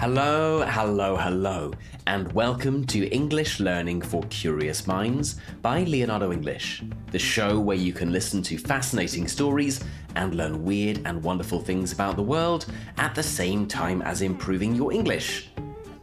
Hello, hello, hello, and welcome to English Learning for Curious Minds by Leonardo English, the show where you can listen to fascinating stories and learn weird and wonderful things about the world at the same time as improving your English.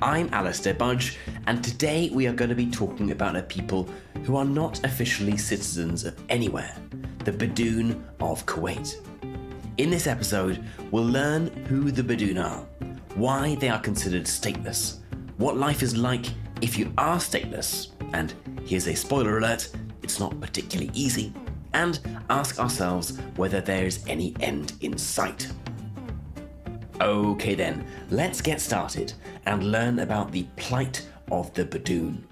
I'm Alistair Budge, and today we are going to be talking about a people who are not officially citizens of anywhere, the Bidoon of Kuwait. In this episode, we'll learn who the Bidoon are, why they are considered stateless, what life is like if you are stateless, and here's a spoiler alert, it's not particularly easy, and ask ourselves whether there's any end in sight. Okay then, let's get started and learn about the plight of the Bidoon.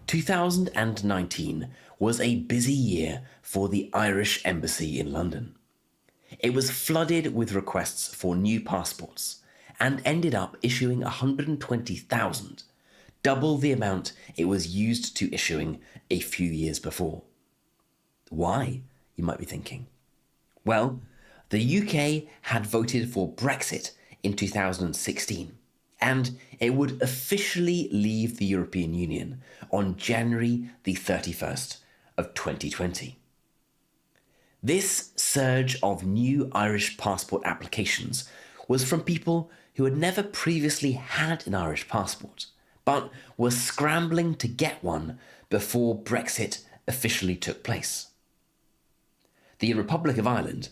2019 was a busy year for the Irish Embassy in London. It was flooded with requests for new passports and ended up issuing 120,000, double the amount it was used to issuing a few years before. Why, you might be thinking? Well, the UK had voted for Brexit in 2016, and it would officially leave the European Union on January the 31st of 2020. This surge of new Irish passport applications was from people who had never previously had an Irish passport, but were scrambling to get one before Brexit officially took place. The Republic of Ireland,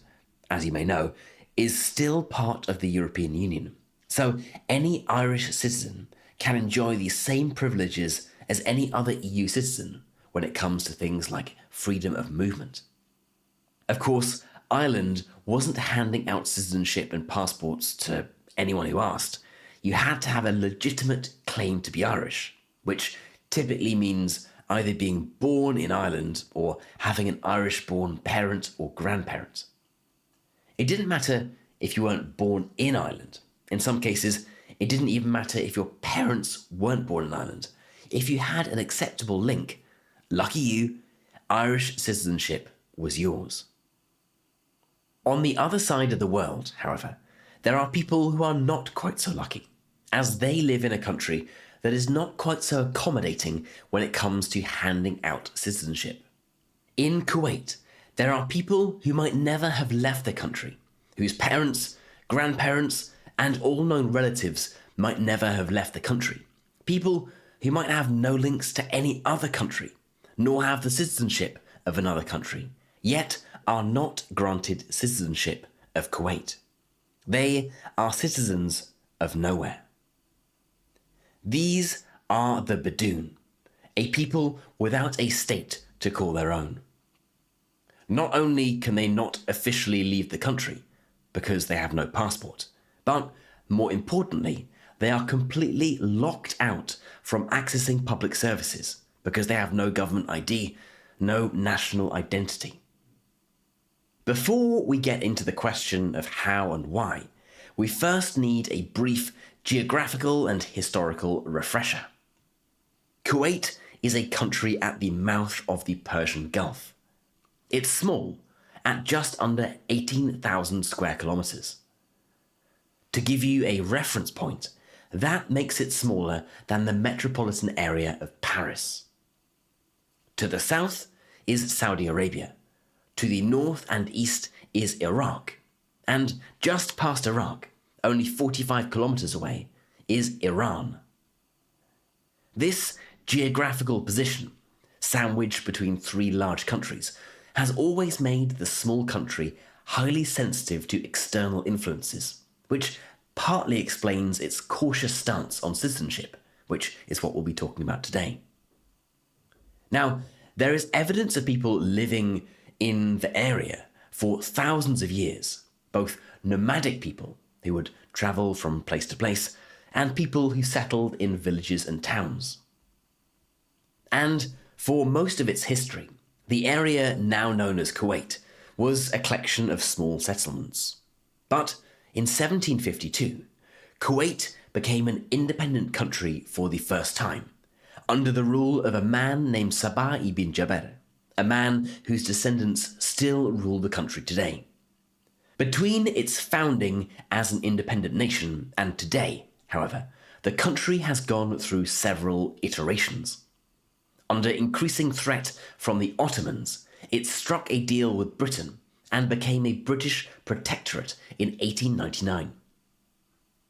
as you may know, is still part of the European Union, so any Irish citizen can enjoy the same privileges as any other EU citizen when it comes to things like freedom of movement. Of course, Ireland wasn't handing out citizenship and passports to anyone who asked. You had to have a legitimate claim to be Irish, which typically means either being born in Ireland or having an Irish-born parent or grandparent. It didn't matter if you weren't born in Ireland. In some cases, it didn't even matter if your parents weren't born in Ireland. If you had an acceptable link, lucky you, Irish citizenship was yours. On the other side of the world, however, there are people who are not quite so lucky, as they live in a country that is not quite so accommodating when it comes to handing out citizenship. In Kuwait, there are people who might never have left the country, whose parents, grandparents, and all known relatives might never have left the country. People who might have no links to any other country, nor have the citizenship of another country, yet are not granted citizenship of Kuwait. They are citizens of nowhere. These are the Bidoon, a people without a state to call their own. Not only can they not officially leave the country because they have no passport, but more importantly, they are completely locked out from accessing public services because they have no government ID, no national identity. Before we get into the question of how and why, we first need a brief geographical and historical refresher. Kuwait is a country at the mouth of the Persian Gulf. It's small, at just under 18,000 square kilometers. To give you a reference point, that makes it smaller than the metropolitan area of Paris. To the south is Saudi Arabia. To the north and east is Iraq. And just past Iraq, only 45 kilometers away, is Iran. This geographical position, sandwiched between three large countries, has always made the small country highly sensitive to external influences, which partly explains its cautious stance on citizenship, which is what we'll be talking about today. Now, there is evidence of people living in the area for thousands of years, both nomadic people who would travel from place to place and people who settled in villages and towns. And for most of its history, the area now known as Kuwait was a collection of small settlements. But in 1752, Kuwait became an independent country for the first time, under the rule of a man named Sabah ibn Jaber, a man whose descendants still rule the country today. Between its founding as an independent nation and today, however, the country has gone through several iterations. Under increasing threat from the Ottomans, it struck a deal with Britain and became a British protectorate in 1899.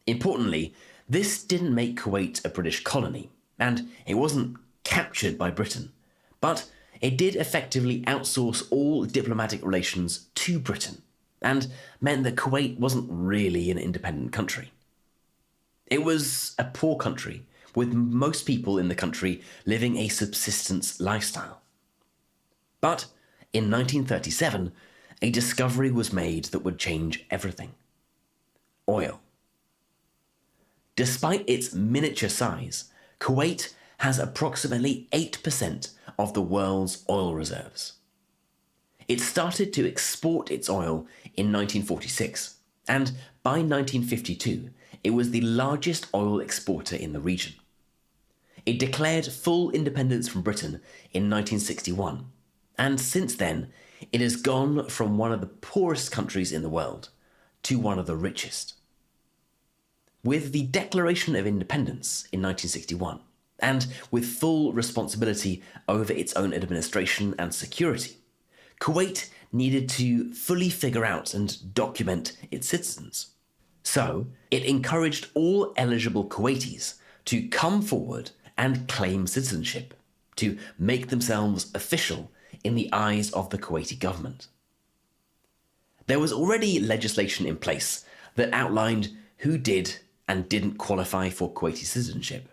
Importantly, this didn't make Kuwait a British colony, and it wasn't captured by Britain, but it did effectively outsource all diplomatic relations to Britain, and meant that Kuwait wasn't really an independent country. It was a poor country, with most people in the country living a subsistence lifestyle. But in 1937, a discovery was made that would change everything: oil. Despite its miniature size, Kuwait has approximately 8% of the world's oil reserves. It started to export its oil in 1946, and by 1952, it was the largest oil exporter in the region. It declared full independence from Britain in 1961, and since then, it has gone from one of the poorest countries in the world to one of the richest. With the Declaration of Independence in 1961, and with full responsibility over its own administration and security, Kuwait needed to fully figure out and document its citizens. So, it encouraged all eligible Kuwaitis to come forward and claim citizenship, to make themselves official in the eyes of the Kuwaiti government. There was already legislation in place that outlined who did and didn't qualify for Kuwaiti citizenship,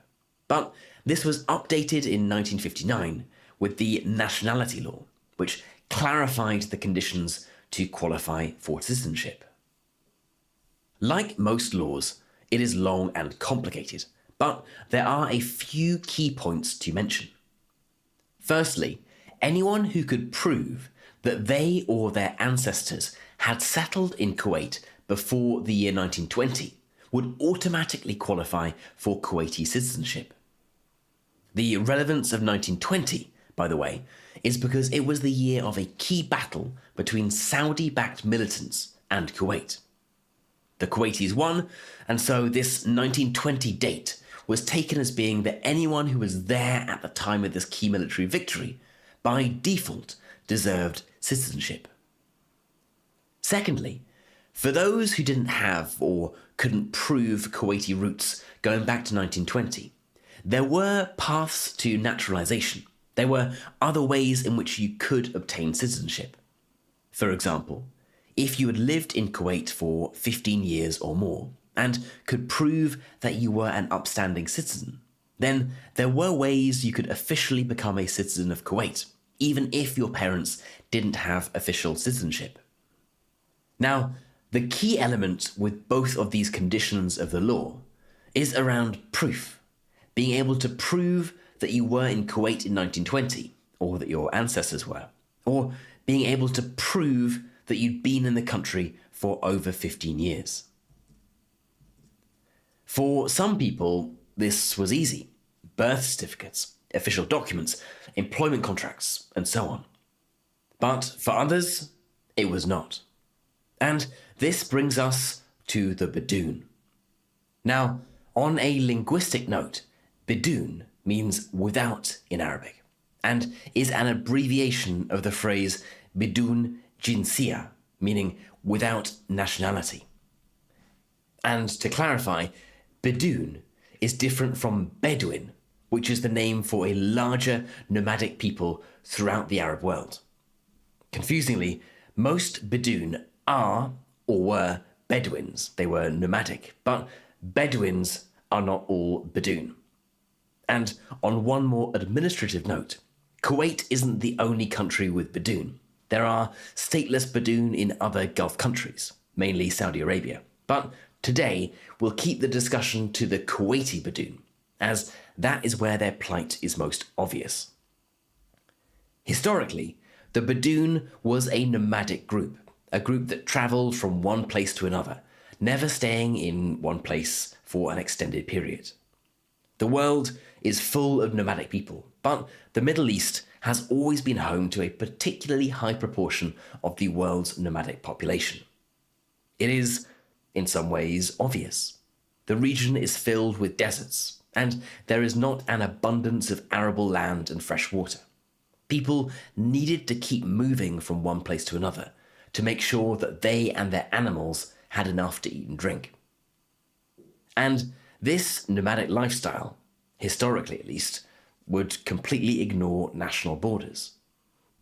but this was updated in 1959 with the nationality law, which clarified the conditions to qualify for citizenship. Like most laws, it is long and complicated, but there are a few key points to mention. Firstly, anyone who could prove that they or their ancestors had settled in Kuwait before the year 1920 would automatically qualify for Kuwaiti citizenship. The relevance of 1920, by the way, is because it was the year of a key battle between Saudi-backed militants and Kuwait. The Kuwaitis won, and so this 1920 date was taken as being that anyone who was there at the time of this key military victory, by default, deserved citizenship. Secondly, for those who didn't have or couldn't prove Kuwaiti roots going back to 1920, there were paths to naturalization. There were other ways in which you could obtain citizenship. For example, if you had lived in Kuwait for 15 years or more and could prove that you were an upstanding citizen, then there were ways you could officially become a citizen of Kuwait, even if your parents didn't have official citizenship. Now, the key element with both of these conditions of the law is around proof, being able to prove that you were in Kuwait in 1920, or that your ancestors were, or being able to prove that you'd been in the country for over 15 years. For some people, this was easy: birth certificates, official documents, employment contracts, and so on. But for others, it was not. And this brings us to the Bidoon. Now, on a linguistic note, Bidoon means without in Arabic, and is an abbreviation of the phrase Bidoon Jinsiyah, meaning without nationality. And to clarify, Bidoon is different from Bedouin, which is the name for a larger nomadic people throughout the Arab world. Confusingly, most Bidoon are or were Bedouins. They were nomadic, but Bedouins are not all Bidoon. And on one more administrative note, Kuwait isn't the only country with Bidoon. There are stateless Bidoon in other Gulf countries, mainly Saudi Arabia. But today, we'll keep the discussion to the Kuwaiti Bidoon, as that is where their plight is most obvious. Historically, the Bidoon was a nomadic group, a group that travelled from one place to another, never staying in one place for an extended period. The world is full of nomadic people, but the Middle East has always been home to a particularly high proportion of the world's nomadic population. It is, in some ways, obvious. The region is filled with deserts, and there is not an abundance of arable land and fresh water. People needed to keep moving from one place to another to make sure that they and their animals had enough to eat and drink. And this nomadic lifestyle, historically at least, would completely ignore national borders.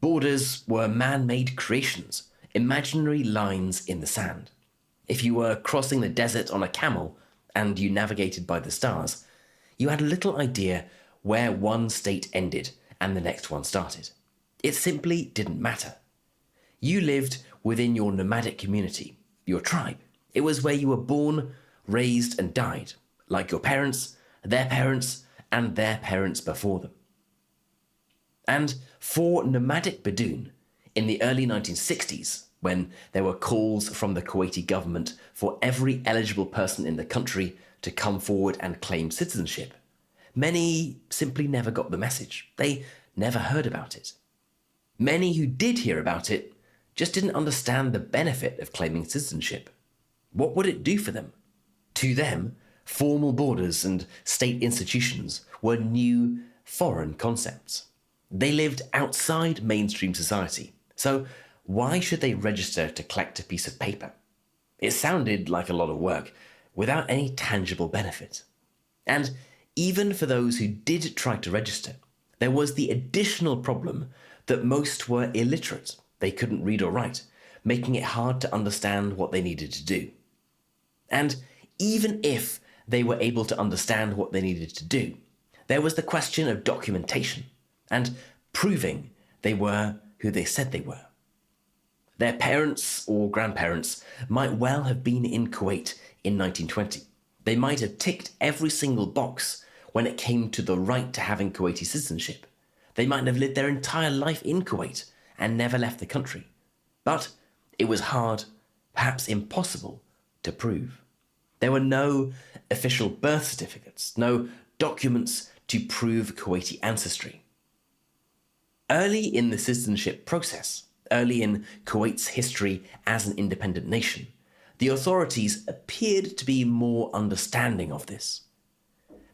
Borders were man-made creations, imaginary lines in the sand. If you were crossing the desert on a camel and you navigated by the stars, you had little idea where one state ended and the next one started. It simply didn't matter. You lived within your nomadic community, your tribe. It was where you were born, raised, and died, like your parents, and their parents before them. And for nomadic Bidoon, in the early 1960s, when there were calls from the Kuwaiti government for every eligible person in the country to come forward and claim citizenship, many simply never got the message. They never heard about it. Many who did hear about it just didn't understand the benefit of claiming citizenship. What would it do for them? To them, formal borders and state institutions were new, foreign concepts. They lived outside mainstream society, so why should they register to collect a piece of paper? It sounded like a lot of work, without any tangible benefit. And even for those who did try to register, there was the additional problem that most were illiterate. They couldn't read or write, making it hard to understand what they needed to do. And even if they were able to understand what they needed to do, there was the question of documentation and proving they were who they said they were. Their parents or grandparents might well have been in Kuwait in 1920. They might have ticked every single box when it came to the right to having Kuwaiti citizenship. They might have lived their entire life in Kuwait and never left the country. But it was hard, perhaps impossible, to prove. There were no official birth certificates, no documents to prove Kuwaiti ancestry. Early in the citizenship process, early in Kuwait's history as an independent nation, the authorities appeared to be more understanding of this.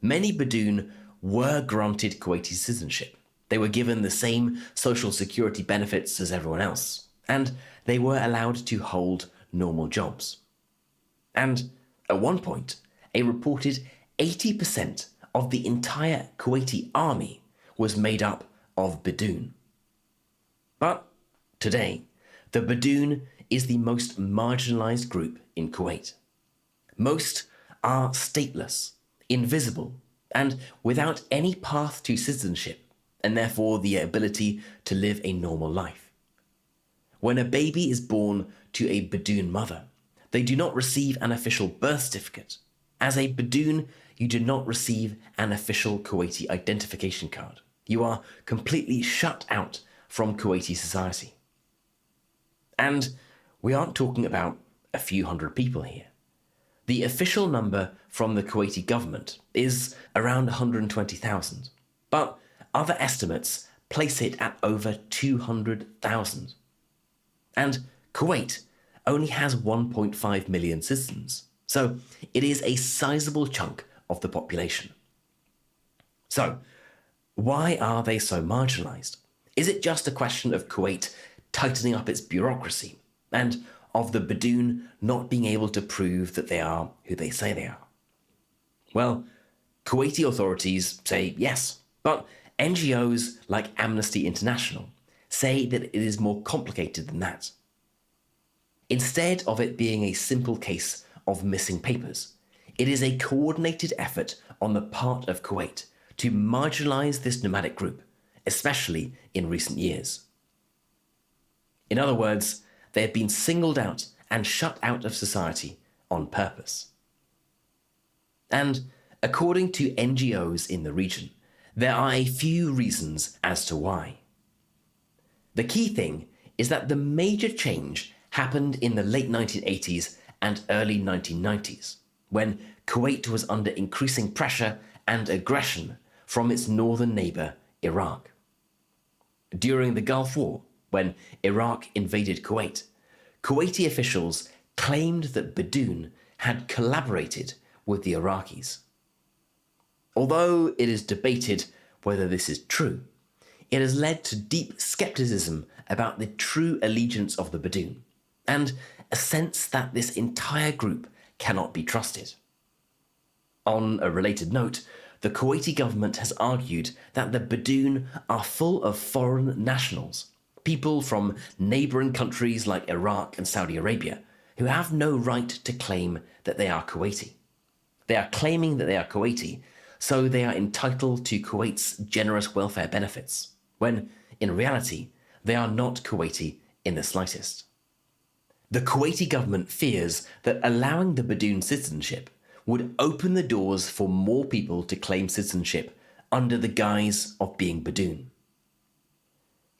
Many Bidoon were granted Kuwaiti citizenship. They were given the same social security benefits as everyone else, and they were allowed to hold normal jobs. And at one point, a reported 80% of the entire Kuwaiti army was made up of Bidoon. But today, the Bidoon is the most marginalised group in Kuwait. Most are stateless, invisible, and without any path to citizenship, and therefore the ability to live a normal life. When a baby is born to a Bidoon mother, they do not receive an official birth certificate. As a Bidoon, you do not receive an official Kuwaiti identification card. You are completely shut out from Kuwaiti society. And we aren't talking about a few hundred people here. The official number from the Kuwaiti government is around 120,000, but other estimates place it at over 200,000. And Kuwait only has 1.5 million citizens, so it is a sizable chunk of the population. So, why are they so marginalised? Is it just a question of Kuwait tightening up its bureaucracy and of the Bidoon not being able to prove that they are who they say they are? Well, Kuwaiti authorities say yes, but NGOs like Amnesty International say that it is more complicated than that. Instead of it being a simple case of missing papers, it is a coordinated effort on the part of Kuwait to marginalise this nomadic group, especially in recent years. In other words, they have been singled out and shut out of society on purpose. And according to NGOs in the region, there are a few reasons as to why. The key thing is that the major change happened in the late 1980s and early 1990s, when Kuwait was under increasing pressure and aggression from its northern neighbour, Iraq. During the Gulf War, when Iraq invaded Kuwait, Kuwaiti officials claimed that Bidoon had collaborated with the Iraqis. Although it is debated whether this is true, it has led to deep skepticism about the true allegiance of the Bidoon, and a sense that this entire group cannot be trusted. On a related note, the Kuwaiti government has argued that the Bidoon are full of foreign nationals, people from neighbouring countries like Iraq and Saudi Arabia, who have no right to claim that they are Kuwaiti. They are claiming that they are Kuwaiti, so they are entitled to Kuwait's generous welfare benefits, when, in reality, they are not Kuwaiti in the slightest. The Kuwaiti government fears that allowing the Bidoon citizenship would open the doors for more people to claim citizenship under the guise of being Bidoon.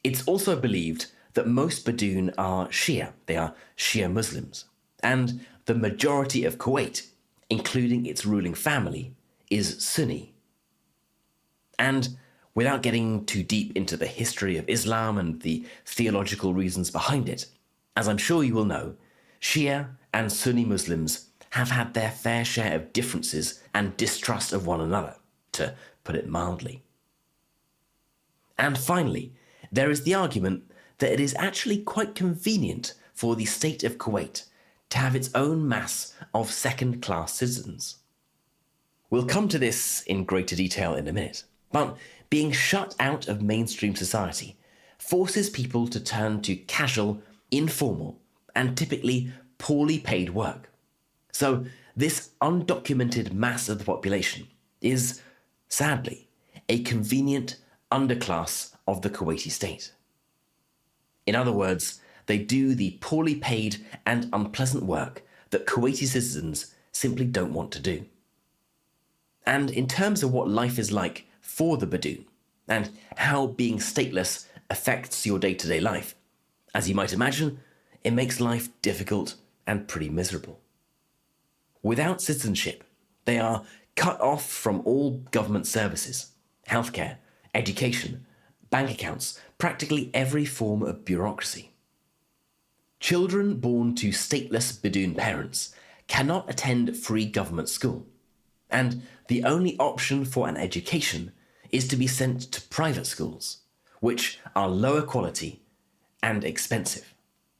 It's also believed that most Bidoon are Shia, they are Shia Muslims, and the majority of Kuwait, including its ruling family, is Sunni. And without getting too deep into the history of Islam and the theological reasons behind it, as I'm sure you will know, Shia and Sunni Muslims have had their fair share of differences and distrust of one another, to put it mildly. And finally, there is the argument that it is actually quite convenient for the state of Kuwait to have its own mass of second-class citizens. We'll come to this in greater detail in a minute, but being shut out of mainstream society forces people to turn to casual, informal, and typically poorly paid work. So this undocumented mass of the population is, sadly, a convenient underclass of the Kuwaiti state. In other words, they do the poorly paid and unpleasant work that Kuwaiti citizens simply don't want to do. And in terms of what life is like for the Bidoon, and how being stateless affects your day-to-day life, as you might imagine, it makes life difficult and pretty miserable. Without citizenship, they are cut off from all government services, healthcare, education, bank accounts, practically every form of bureaucracy. Children born to stateless Bidoon parents cannot attend free government school, and the only option for an education is to be sent to private schools, which are lower quality and expensive.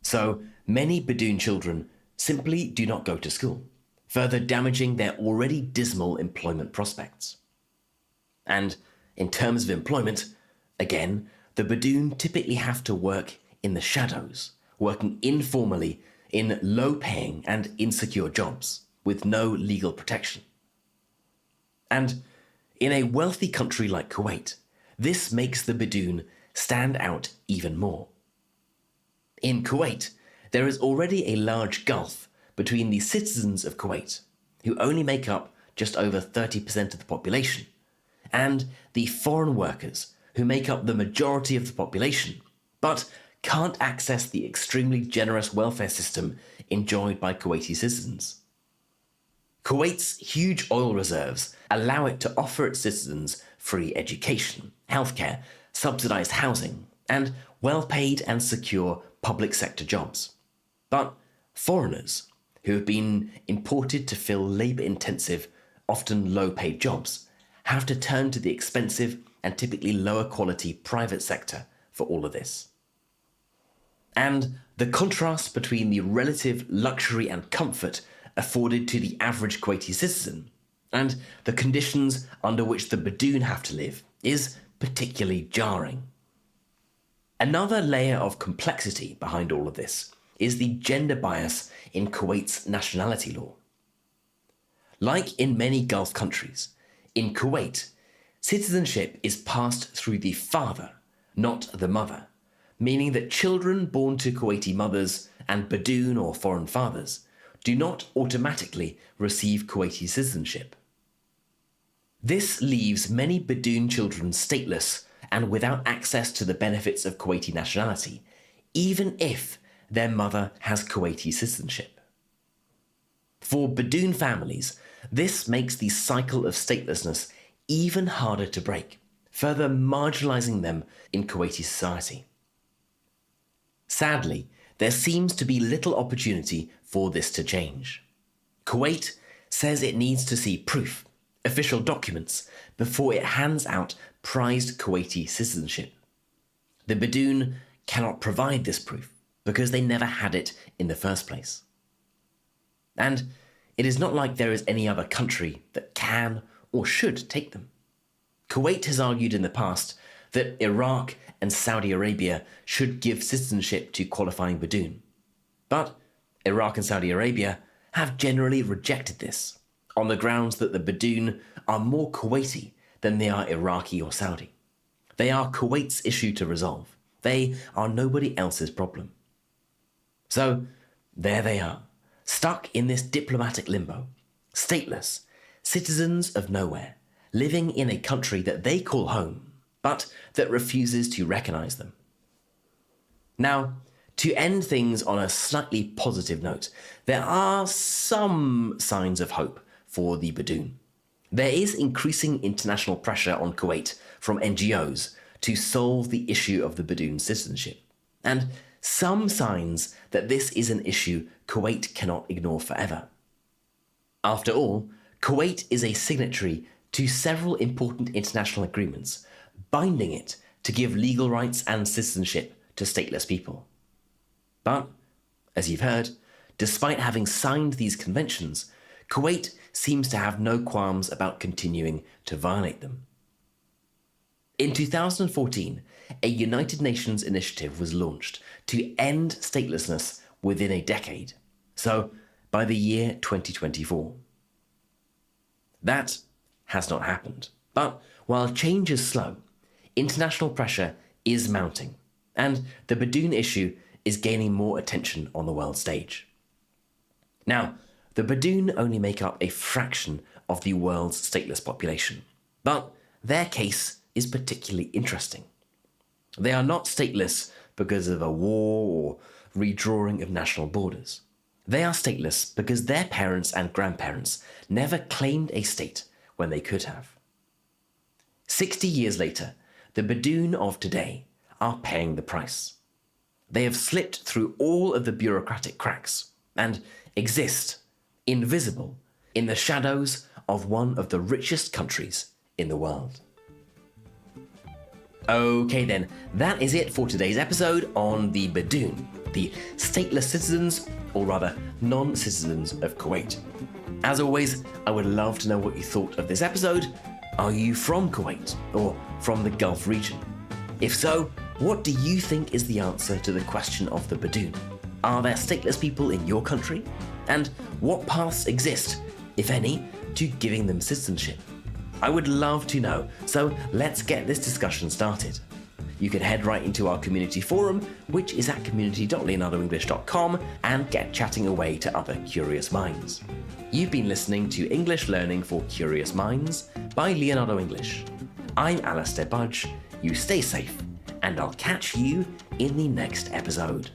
So many Bidoon children simply do not go to school, further damaging their already dismal employment prospects. And in terms of employment, again, the Bidoon typically have to work in the shadows, working informally in low-paying and insecure jobs with no legal protection. And in a wealthy country like Kuwait, this makes the Bidoon stand out even more. In Kuwait, there is already a large gulf between the citizens of Kuwait, who only make up just over 30% of the population, and the foreign workers, who make up the majority of the population, but can't access the extremely generous welfare system enjoyed by Kuwaiti citizens. Kuwait's huge oil reserves allow it to offer its citizens free education, healthcare, subsidized housing, and well-paid and secure public sector jobs. But foreigners, who have been imported to fill labor-intensive, often low-paid jobs, have to turn to the expensive and typically lower-quality private sector for all of this. And the contrast between the relative luxury and comfort afforded to the average Kuwaiti citizen and the conditions under which the Bidoon have to live is particularly jarring. Another layer of complexity behind all of this is the gender bias in Kuwait's nationality law. Like in many Gulf countries, in Kuwait, citizenship is passed through the father, not the mother, meaning that children born to Kuwaiti mothers and Bidoon or foreign fathers do not automatically receive Kuwaiti citizenship. This leaves many Bidoon children stateless and without access to the benefits of Kuwaiti nationality, even if their mother has Kuwaiti citizenship. For Bidoon families, this makes the cycle of statelessness even harder to break, further marginalising them in Kuwaiti society. Sadly, there seems to be little opportunity for this to change. Kuwait says it needs to see proof, official documents, before it hands out prized Kuwaiti citizenship. The Bidoon cannot provide this proof because they never had it in the first place. And it is not like there is any other country that can or should take them. Kuwait has argued in the past that Iraq and Saudi Arabia should give citizenship to qualifying Bidoon. But Iraq and Saudi Arabia have generally rejected this on the grounds that the Bidoon are more Kuwaiti than they are Iraqi or Saudi. They are Kuwait's issue to resolve. They are nobody else's problem. So there they are, stuck in this diplomatic limbo, stateless, citizens of nowhere, living in a country that they call home, but that refuses to recognise them. Now, to end things on a slightly positive note, there are some signs of hope for the Bidoon. There is increasing international pressure on Kuwait from NGOs to solve the issue of the Bidoon citizenship, and some signs that this is an issue Kuwait cannot ignore forever. After all, Kuwait is a signatory to several important international agreements, binding it to give legal rights and citizenship to stateless people. But, as you've heard, despite having signed these conventions, Kuwait seems to have no qualms about continuing to violate them. In 2014, a United Nations initiative was launched to end statelessness within a decade, so by the year 2024. That has not happened, but while change is slow, international pressure is mounting, and the Bidoon issue is gaining more attention on the world stage. Now, the Bidoon only make up a fraction of the world's stateless population, but their case is particularly interesting. They are not stateless because of a war or redrawing of national borders. They are stateless because their parents and grandparents never claimed a state when they could have. 60 years later, the Bidoon of today are paying the price. They have slipped through all of the bureaucratic cracks and exist, invisible, in the shadows of one of the richest countries in the world. Okay then, that is it for today's episode on the Bidoon, the stateless citizens, or rather non-citizens of Kuwait. As always, I would love to know what you thought of this episode. Are you from Kuwait or from the Gulf region? If so, what do you think is the answer to the question of the Bidoon? Are there stateless people in your country? And what paths exist, if any, to giving them citizenship? I would love to know, so let's get this discussion started. You can head right into our community forum, which is at community.leonardoenglish.com, and get chatting away to other curious minds. You've been listening to English Learning for Curious Minds by Leonardo English. I'm Alistair Budge. You stay safe, and I'll catch you in the next episode.